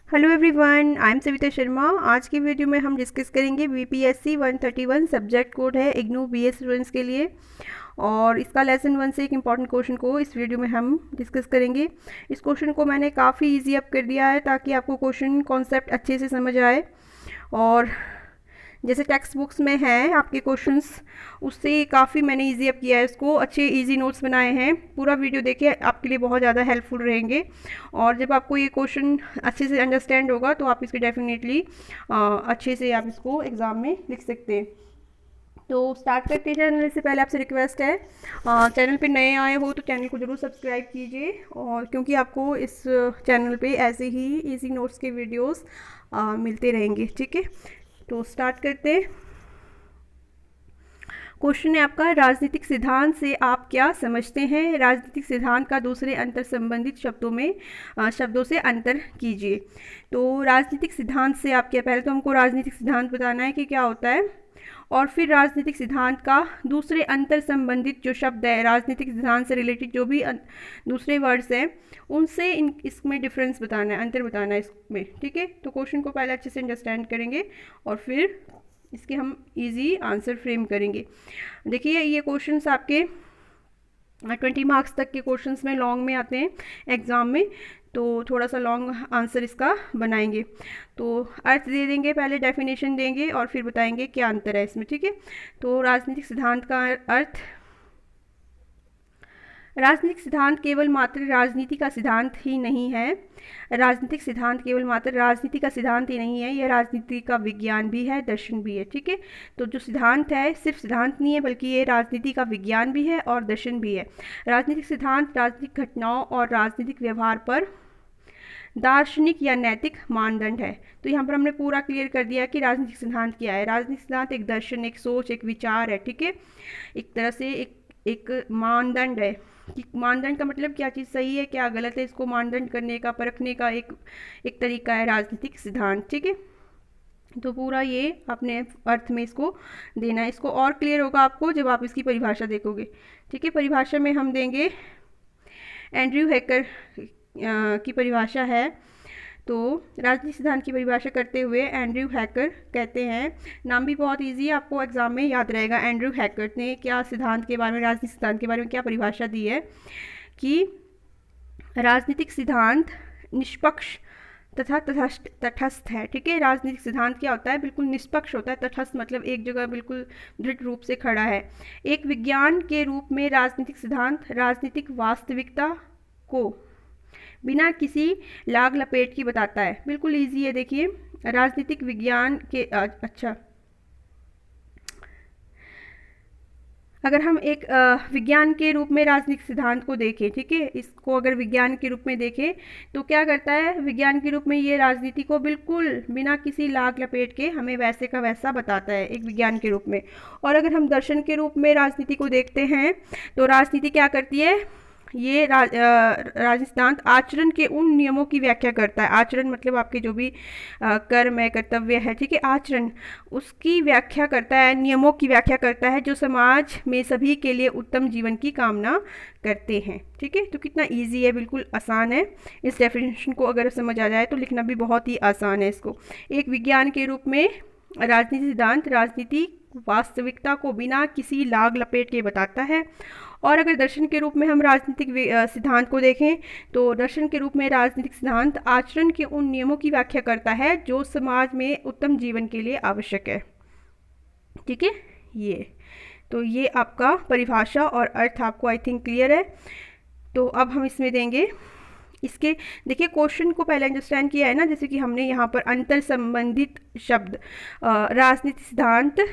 Hello everyone, I am Savita Sharma. आज की video में हम डिस्कस करेंगे बीपीएससी 131 सब्जेक्ट कोड है इग्नू बीए स्टूडेंट्स के लिए। और इसका लेसन 1 से एक इम्पॉर्टेंट क्वेश्चन को इस वीडियो में हम डिस्कस करेंगे। इस क्वेश्चन को मैंने काफ़ी इजी अप कर दिया है ताकि आपको क्वेश्चन कॉन्सेप्ट अच्छे से समझ आए। और जैसे टेक्स्ट बुक्स में हैं आपके क्वेश्चंस, उससे काफ़ी मैंने इजी अप किया है इसको, अच्छे इजी नोट्स बनाए हैं। पूरा वीडियो देखिए, आपके लिए बहुत ज़्यादा हेल्पफुल रहेंगे। और जब आपको ये क्वेश्चन अच्छे से अंडरस्टैंड होगा तो आप इसके डेफिनेटली अच्छे से आप इसको एग्ज़ाम में लिख सकते हैं। तो स्टार्ट करते हैं। चैनल से पहले आपसे रिक्वेस्ट है, चैनल पे नए आए हो तो चैनल को ज़रूर सब्सक्राइब कीजिए, और क्योंकि आपको इस चैनल पे ऐसे ही इजी नोट्स के वीडियोस मिलते रहेंगे। ठीक है, तो स्टार्ट करते हैं। क्वेश्चन है आपका, राजनीतिक सिद्धांत से आप क्या समझते हैं? राजनीतिक सिद्धांत का दूसरे अंतर संबंधित शब्दों से अंतर कीजिए। तो राजनीतिक सिद्धांत से आप क्या, पहले तो हमको राजनीतिक सिद्धांत बताना है कि क्या होता है, और फिर राजनीतिक सिद्धांत का दूसरे अंतर संबंधित जो शब्द है, राजनीतिक सिद्धांत से रिलेटेड जो भी दूसरे वर्ड्स हैं, उनसे इसमें डिफरेंस बताना है, अंतर बताना है इसमें। ठीक है, तो क्वेश्चन को पहले अच्छे से अंडरस्टैंड करेंगे और फिर इसके हम इजी आंसर फ्रेम करेंगे। देखिए, ये क्वेश्चंस आपके 20 मार्क्स तक के क्वेश्चंस में लॉन्ग में आते हैं एग्ज़ाम में, तो थोड़ा सा लॉन्ग आंसर इसका बनाएंगे। तो अर्थ दे देंगे, पहले डेफिनेशन देंगे और फिर बताएंगे क्या अंतर है इसमें। ठीक है, तो राजनीतिक सिद्धांत का अर्थ, राजनीतिक सिद्धांत केवल मात्र राजनीति का सिद्धांत ही नहीं है। राजनीतिक सिद्धांत केवल मात्र राजनीति का सिद्धांत ही नहीं है, यह राजनीति का विज्ञान भी है, दर्शन भी है। ठीक है, तो जो सिद्धांत है सिर्फ सिद्धांत नहीं है, बल्कि ये राजनीति का विज्ञान भी है और दर्शन भी है। राजनीतिक सिद्धांत राजनीतिक घटनाओं और राजनीतिक व्यवहार पर दार्शनिक या नैतिक मानदंड है। तो यहाँ पर हमने पूरा क्लियर कर दिया कि राजनीतिक सिद्धांत क्या है। राजनीतिक सिद्धांत एक दर्शन, एक सोच, एक विचार है। ठीक है, एक तरह से एक मानदंड है कि मानदंड का मतलब क्या चीज़ सही है क्या गलत है, इसको मानदंड करने का, परखने का एक तरीका है राजनीतिक सिद्धांत। ठीक है, तो पूरा ये अपने अर्थ में इसको देना है। इसको और क्लियर होगा आपको जब आप इसकी परिभाषा देखोगे। ठीक है, परिभाषा में हम देंगे एंड्रयू हैकर की परिभाषा है। तो राजनीतिक सिद्धांत की परिभाषा करते हुए एंड्रयू हैकर कहते हैं, नाम भी बहुत इजी है, आपको एग्जाम में याद रहेगा। एंड्रयू हैकर ने क्या सिद्धांत के बारे में, राजनीतिक सिद्धांत के बारे में क्या परिभाषा दी है कि राजनीतिक सिद्धांत निष्पक्ष तथा तटस्थ है। ठीक है, राजनीतिक सिद्धांत क्या होता है? बिल्कुल निष्पक्ष होता है। तटस्थ मतलब एक जगह बिल्कुल दृढ़ रूप से खड़ा है। एक विज्ञान के रूप में राजनीतिक सिद्धांत राजनीतिक वास्तविकता को बिना किसी लाग लपेट की बताता है। बिल्कुल इजी है। देखिए, राजनीतिक विज्ञान के अच्छा, अगर हम एक विज्ञान के रूप में राजनीतिक सिद्धांत को देखें, ठीक है, इसको अगर विज्ञान के रूप में देखें तो क्या करता है? विज्ञान के रूप में ये राजनीति को बिल्कुल बिना किसी लाग लपेट के हमें वैसे का वैसा बताता है, एक विज्ञान के रूप में। और अगर हम दर्शन के रूप में राजनीति को देखते हैं तो राजनीति क्या करती है? ये राजनीतिक सिद्धांत आचरण के उन नियमों की व्याख्या करता है। आचरण मतलब आपके जो भी कर्म है, कर्तव्य है, ठीक है, आचरण, उसकी व्याख्या करता है, नियमों की व्याख्या करता है जो समाज में सभी के लिए उत्तम जीवन की कामना करते हैं। ठीक है, तो कितना इजी है, बिल्कुल आसान है। इस डेफिनेशन को अगर समझ आ जाए तो लिखना भी बहुत ही आसान है इसको। एक विज्ञान के रूप में राजनीतिक सिद्धांत राजनीति वास्तविकता को बिना किसी लाग लपेट के बताता है। और अगर दर्शन के रूप में हम राजनीतिक सिद्धांत को देखें तो दर्शन के रूप में राजनीतिक सिद्धांत आचरण के उन नियमों की व्याख्या करता है जो समाज में उत्तम जीवन के लिए आवश्यक है। ठीक है, ये आपका परिभाषा और अर्थ आपको आई थिंक क्लियर है। तो अब हम इसमें देंगे इसके, देखिए क्वेश्चन को पहले अंडरस्टैंड किया है ना, जैसे कि हमने यहाँ पर अंतर संबंधित शब्द, राजनीतिक सिद्धांत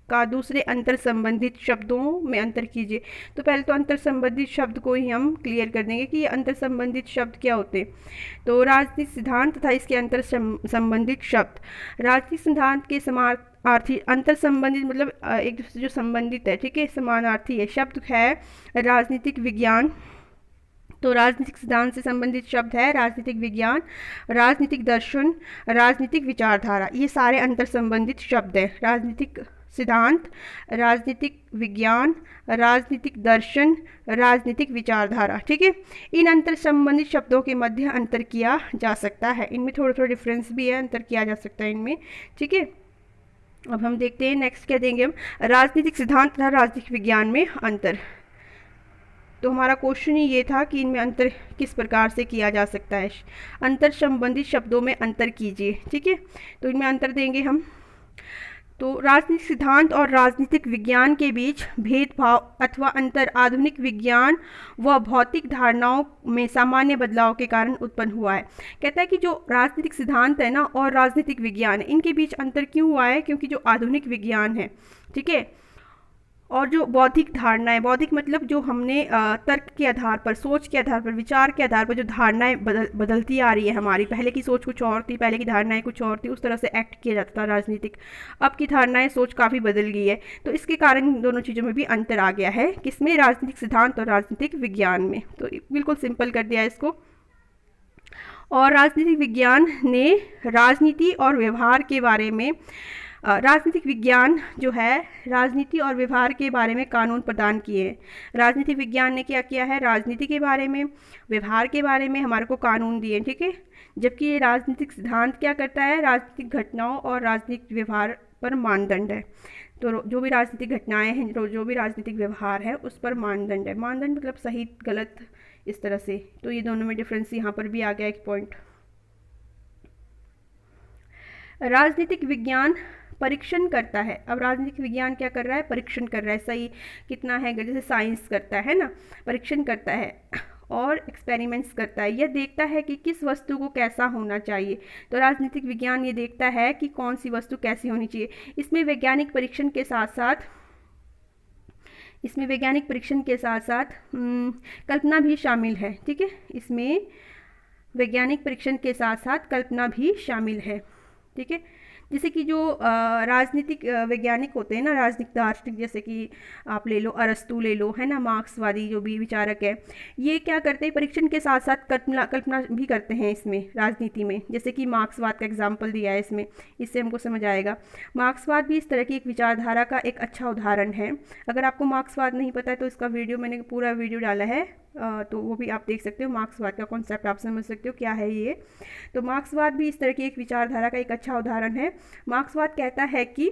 का दूसरे अंतर संबंधित शब्दों में अंतर कीजिए। तो पहले तो अंतर संबंधित शब्द को ही हम क्लियर कर देंगे कि ये अंतर संबंधित शब्द क्या होते हैं। तो राजनीतिक सिद्धांत तथा इसके अंतर संबंधित शब्द, राजनीतिक सिद्धांत के समानार्थी, अंतर संबंधित मतलब एक दूसरे जो संबंधित है, ठीक है, समानार्थी है। शब्द है राजनीतिक विज्ञान, तो राजनीतिक सिद्धांत से संबंधित शब्द है राजनीतिक विज्ञान, राजनीतिक दर्शन, राजनीतिक विचारधारा। ये सारे अंतर संबंधित शब्द हैं। राजनीतिक सिद्धांत, राजनीतिक विज्ञान, राजनीतिक दर्शन, राजनीतिक विचारधारा। ठीक है, इन अंतर संबंधित शब्दों के मध्य अंतर किया जा सकता है। इनमें थोड़ा थोड़ा डिफरेंस भी है, अंतर किया जा सकता है इनमें। ठीक है, अब हम देखते हैं नेक्स्ट क्या देंगे हम, राजनीतिक सिद्धांत तथा राजनीतिक विज्ञान में अंतर। तो हमारा क्वेश्चन ही ये था कि इनमें अंतर किस प्रकार से किया जा सकता है। अंतर संबंधित शब्दों में अंतर कीजिए। ठीक है, तो इनमें अंतर देंगे हम। तो राजनीतिक सिद्धांत और राजनीतिक विज्ञान के बीच भेदभाव अथवा अंतर आधुनिक विज्ञान व भौतिक धारणाओं में सामान्य बदलाव के कारण उत्पन्न हुआ है। कहता है कि जो राजनीतिक सिद्धांत है ना और राजनीतिक विज्ञान है, इनके बीच अंतर क्यों हुआ है, क्योंकि जो आधुनिक विज्ञान है, ठीक है, और जो बौद्धिक धारणाएं, बौद्धिक मतलब जो हमने तर्क के आधार पर, सोच के आधार पर, विचार के आधार पर जो धारणाएं बदलती आ रही है हमारी, पहले की सोच कुछ और थी, पहले की धारणाएं कुछ और थी, उस तरह से एक्ट किया जाता था राजनीतिक। अब की धारणाएं, सोच काफ़ी बदल गई है, तो इसके कारण इन दोनों चीज़ों में भी अंतर आ गया है। किसमें? राजनीतिक सिद्धांत और राजनीतिक विज्ञान में। तो बिल्कुल सिंपल कर दिया इसको। और राजनीतिक विज्ञान ने राजनीति और व्यवहार के बारे में, राजनीतिक विज्ञान जो है राजनीति और व्यवहार के बारे में कानून प्रदान किए हैं। राजनीतिक विज्ञान ने क्या किया है? राजनीति के बारे में, व्यवहार के बारे में हमारे को कानून दिए। ठीक है, जबकि ये राजनीतिक सिद्धांत क्या करता है? राजनीतिक घटनाओं और राजनीतिक व्यवहार पर मानदंड है। तो जो भी राजनीतिक घटनाएं हैं, जो भी राजनीतिक व्यवहार है, उस पर मानदंड है। मानदंड मतलब सही गलत, इस तरह से। तो ये दोनों में डिफरेंस यहाँ पर भी आ गया एक पॉइंट। राजनीतिक विज्ञान परीक्षण करता है। अब राजनीतिक विज्ञान क्या कर रहा है? परीक्षण कर रहा है, सही कितना है, जैसे साइंस करता है ना, परीक्षण करता है और एक्सपेरिमेंट्स करता है। यह देखता है कि किस वस्तु को कैसा होना चाहिए। तो राजनीतिक विज्ञान ये देखता है कि कौन सी वस्तु कैसी होनी चाहिए। इसमें वैज्ञानिक परीक्षण के साथ साथ कल्पना भी शामिल है। ठीक है, इसमें वैज्ञानिक परीक्षण के साथ साथ कल्पना भी शामिल है। ठीक है, जैसे कि जो राजनीतिक वैज्ञानिक होते हैं ना, राजनीतिक दार्शनिक, जैसे कि आप ले लो अरस्तु ले लो, है ना, मार्क्सवादी जो भी विचारक है, ये क्या करते हैं? परीक्षण के साथ साथ कल्पना भी करते हैं इसमें, राजनीति में। जैसे कि मार्क्सवाद का एग्जाम्पल दिया है इसमें, इससे हमको समझ आएगा। मार्क्सवाद भी इस तरह की एक विचारधारा का एक अच्छा उदाहरण है। अगर आपको मार्क्सवाद नहीं पता है तो इसका वीडियो, मैंने पूरा वीडियो डाला है, तो वो भी आप देख सकते हो। मार्क्सवाद का कॉन्सेप्ट आप समझ सकते हो क्या है ये। तो मार्क्सवाद भी इस तरह की एक विचारधारा का एक अच्छा उदाहरण है। मार्क्सवाद कहता है कि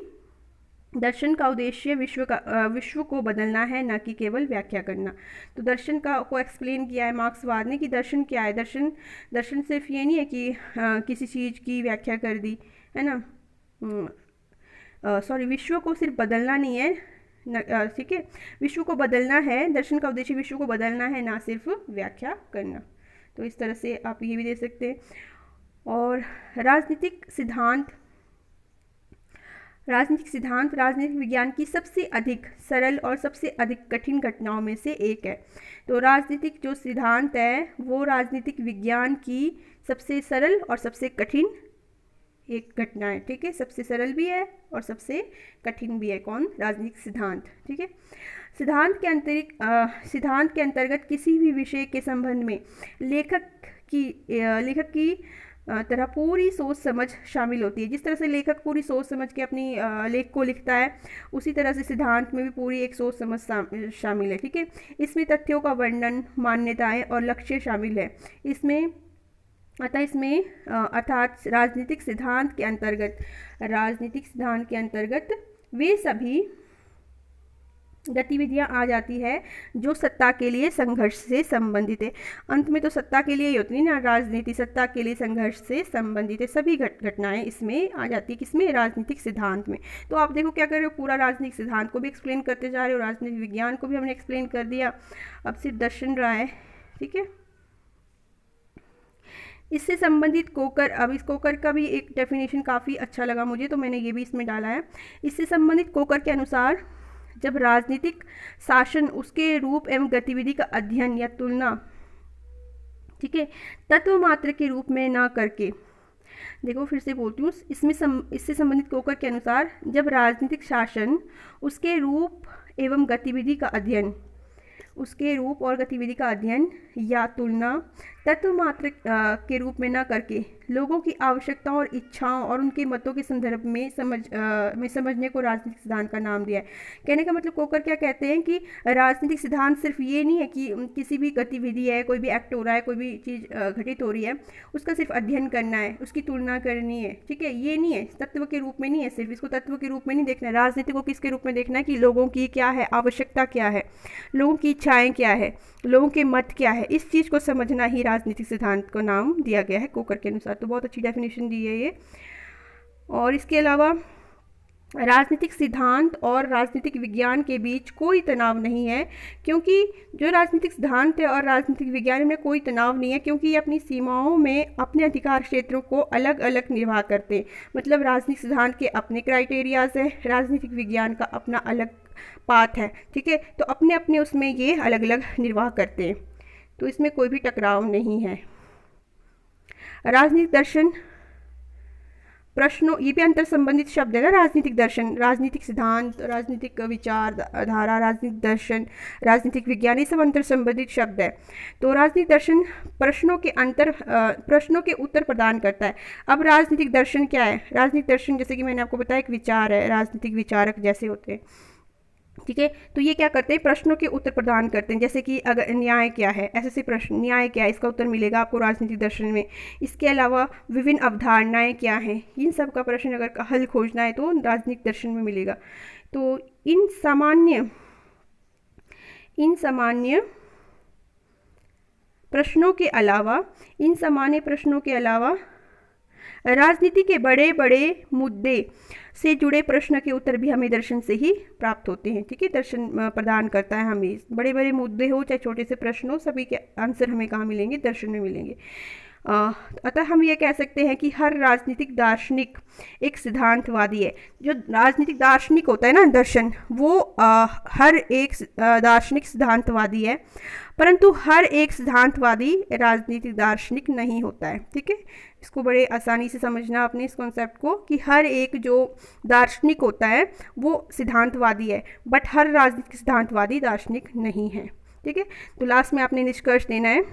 दर्शन का उद्देश्य विश्व को बदलना है, न कि केवल व्याख्या करना। तो दर्शन को एक्सप्लेन किया है मार्क्सवाद ने कि दर्शन क्या है। दर्शन सिर्फ ये नहीं है कि किसी चीज़ की व्याख्या कर दी, है ना, विश्व को सिर्फ बदलना नहीं है, ठीक है, विश्व को बदलना है। दर्शन का उद्देश्य विश्व को बदलना है, ना सिर्फ व्याख्या करना। तो इस तरह से आप ये भी दे सकते हैं। और राजनीतिक सिद्धांत राजनीतिक विज्ञान की सबसे अधिक सरल और सबसे अधिक कठिन घटनाओं में से एक है। तो राजनीतिक जो सिद्धांत है वो राजनीतिक विज्ञान की सबसे सरल और सबसे कठिन एक घटना है। ठीक है, सबसे सरल भी है और सबसे कठिन भी है। कौन? राजनीतिक सिद्धांत। ठीक है, सिद्धांत के अंतर्गत किसी भी विषय के संबंध में लेखक की तरह पूरी सोच समझ शामिल होती है। जिस तरह से लेखक पूरी सोच समझ के अपनी लेख को लिखता है, उसी तरह से सिद्धांत में भी पूरी एक सोच समझ शामिल है। ठीक है, इसमें तथ्यों का वर्णन, मान्यताएं और लक्ष्य शामिल है। अर्थात राजनीतिक सिद्धांत के अंतर्गत वे सभी गतिविधियां आ जाती है जो सत्ता के लिए संघर्ष से संबंधित है। अंत में तो सत्ता के लिए ही होती है ना, राजनीति सत्ता के लिए संघर्ष से संबंधित है। सभी घटनाएं इसमें आ जाती है। किसमें? राजनीतिक सिद्धांत में। तो आप देखो क्या कर रहे हो, पूरा राजनीतिक सिद्धांत को भी एक्सप्लेन करते जा रहे हो, राजनीतिक विज्ञान को भी हमने एक्सप्लेन कर दिया, अब सिर्फ दर्शन रहा है। ठीक है, इससे संबंधित कोकर, अब इस कोकर का भी एक डेफिनेशन काफ़ी अच्छा लगा मुझे, तो मैंने ये भी इसमें डाला है। इससे संबंधित कोकर के अनुसार जब राजनीतिक शासन उसके रूप एवं गतिविधि का अध्ययन या तुलना, ठीक है, तत्व मात्र के रूप में ना करके, देखो फिर से बोलती हूँ, इससे संबंधित कोकर के अनुसार जब राजनीतिक शासन उसके रूप एवं गतिविधि का अध्ययन, उसके रूप और गतिविधि का अध्ययन या तुलना तत्व मात्र के रूप में न करके लोगों की आवश्यकताओं और इच्छाओं और उनके मतों के संदर्भ में समझने को राजनीतिक सिद्धांत का नाम दिया है। कहने का मतलब कोकर क्या कहते हैं कि राजनीतिक सिद्धांत सिर्फ ये नहीं है कि किसी भी गतिविधि है, कोई भी एक्ट हो रहा है, कोई भी चीज़ घटित हो रही है, उसका सिर्फ अध्ययन करना है, उसकी तुलना करनी है, ठीक है, ये नहीं है, तत्व के रूप में नहीं है, सिर्फ इसको तत्व के रूप में नहीं देखना है। राजनीति को किसके रूप में देखना है कि लोगों की क्या है आवश्यकता, क्या है लोगों की इच्छाएं, क्या है लोगों के मत, क्या है, इस चीज़ को समझना ही राजनीतिक सिद्धांत को नाम दिया गया है कोकर के अनुसार। तो बहुत अच्छी डेफिनेशन दी है ये। और इसके अलावा राजनीतिक सिद्धांत और राजनीतिक विज्ञान के बीच कोई तनाव नहीं है, क्योंकि जो राजनीतिक सिद्धांत है और राजनीतिक विज्ञान में कोई तनाव नहीं है, क्योंकि ये अपनी सीमाओं में अपने अधिकार क्षेत्रों को अलग अलग निर्वाह करते हैं। मतलब राजनीतिक सिद्धांत के अपने क्राइटेरियाज है, राजनीतिक विज्ञान का अपना अलग पाथ है, ठीक है, तो अपने अपने उसमें ये अलग अलग निर्वाह करते हैं, तो इसमें कोई भी टकराव नहीं है। राजनीतिक दर्शन प्रश्नों, ये भी अंतर संबंधित शब्द है ना, राजनीतिक दर्शन, राजनीतिक सिद्धांत, राजनीतिक विचारधारा, राजनीतिक दर्शन, राजनीतिक विज्ञान, ये सब अंतर संबंधित शब्द है। तो राजनीतिक दर्शन प्रश्नों के उत्तर प्रदान करता है। अब राजनीतिक दर्शन क्या है? राजनीतिक दर्शन जैसे कि मैंने आपको बताया एक विचार है, राजनीतिक विचारक जैसे होते हैं, ठीक है, तो ये क्या करते हैं प्रश्नों के उत्तर प्रदान करते हैं। जैसे कि अगर न्याय क्या है, ऐसे प्रश्न, न्याय क्या है, इसका उत्तर मिलेगा आपको राजनीतिक दर्शन में। इसके अलावा विभिन्न अवधारणाएं क्या हैं, इन सब का प्रश्न अगर हल खोजना है तो राजनीतिक दर्शन में मिलेगा। तो इन सामान्य प्रश्नों के अलावा राजनीति के बड़े बड़े मुद्दे से जुड़े प्रश्न के उत्तर भी हमें दर्शन से ही प्राप्त होते हैं, ठीक है, दर्शन प्रदान करता है हमें। बड़े बड़े मुद्दे हो चाहे छोटे से प्रश्न हो, सभी के आंसर हमें कहाँ मिलेंगे? दर्शन में मिलेंगे। अतः हम ये कह सकते हैं कि हर राजनीतिक दार्शनिक एक सिद्धांतवादी है। जो राजनीतिक दार्शनिक होता है ना दर्शन, वो हर एक दार्शनिक सिद्धांतवादी है, परंतु हर एक सिद्धांतवादी राजनीतिक दार्शनिक नहीं होता है, ठीक है। इसको बड़े आसानी से समझना आपने इस कॉन्सेप्ट को कि हर एक जो दार्शनिक होता है वो सिद्धांतवादी है, बट हर राजनीतिक सिद्धांतवादी दार्शनिक नहीं है, ठीक है। तो लास्ट में आपने निष्कर्ष देना है।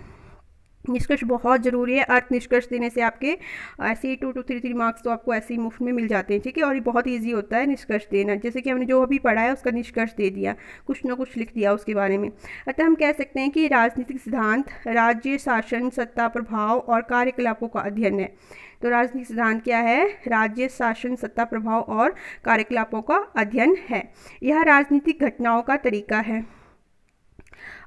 निष्कर्ष बहुत ज़रूरी है। अर्थ निष्कर्ष देने से आपके ऐसे ही 2 to 3 मार्क्स तो आपको ऐसे ही मुफ्त में मिल जाते हैं, ठीक है। और ये बहुत ईजी होता है निष्कर्ष देना, जैसे कि हमने जो अभी पढ़ा है उसका निष्कर्ष दे दिया, कुछ ना कुछ लिख दिया उसके बारे में। अतः हम कह सकते हैं कि राजनीतिक सिद्धांत राज्य शासन, सत्ता, प्रभाव और कार्यकलापों का अध्ययन है। तो राजनीतिक सिद्धांत क्या है? राज्य शासन, सत्ता, प्रभाव और कार्यकलापों का अध्ययन है। यह राजनीतिक घटनाओं का तरीका है।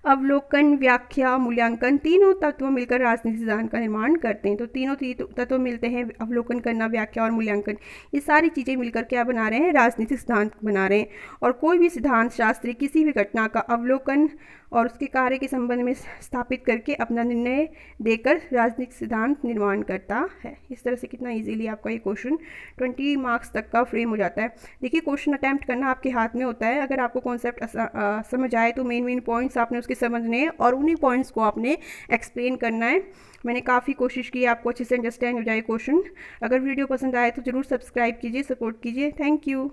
अवलोकन, व्याख्या, मूल्यांकन, तीनों तत्व मिलकर राजनीतिक सिद्धांत का निर्माण करते हैं। तो तीनों तत्व मिलते हैं, अवलोकन करना, व्याख्या और मूल्यांकन, ये सारी चीज़ें मिलकर क्या बना रहे हैं? राजनीतिक सिद्धांत बना रहे हैं। और कोई भी सिद्धांत शास्त्री किसी भी घटना का अवलोकन और उसके कार्य के संबंध में स्थापित करके अपना निर्णय देकर राजनीतिक सिद्धांत निर्माण करता है। इस तरह से कितना इजीली आपका ये क्वेश्चन 20 मार्क्स तक का फ्रेम हो जाता है। देखिए, क्वेश्चन अटैम्प्ट करना आपके हाथ में होता है। अगर आपको कॉन्सेप्ट समझ आए तो मेन पॉइंट्स आपने उसके समझने हैं और उन्हीं पॉइंट्स को आपने एक्सप्लेन करना है। मैंने काफ़ी कोशिश की आपको अच्छे से अंडरस्टैंड हो जाए क्वेश्चन। अगर वीडियो पसंद आए तो ज़रूर सब्सक्राइब कीजिए, सपोर्ट कीजिए। Thank you.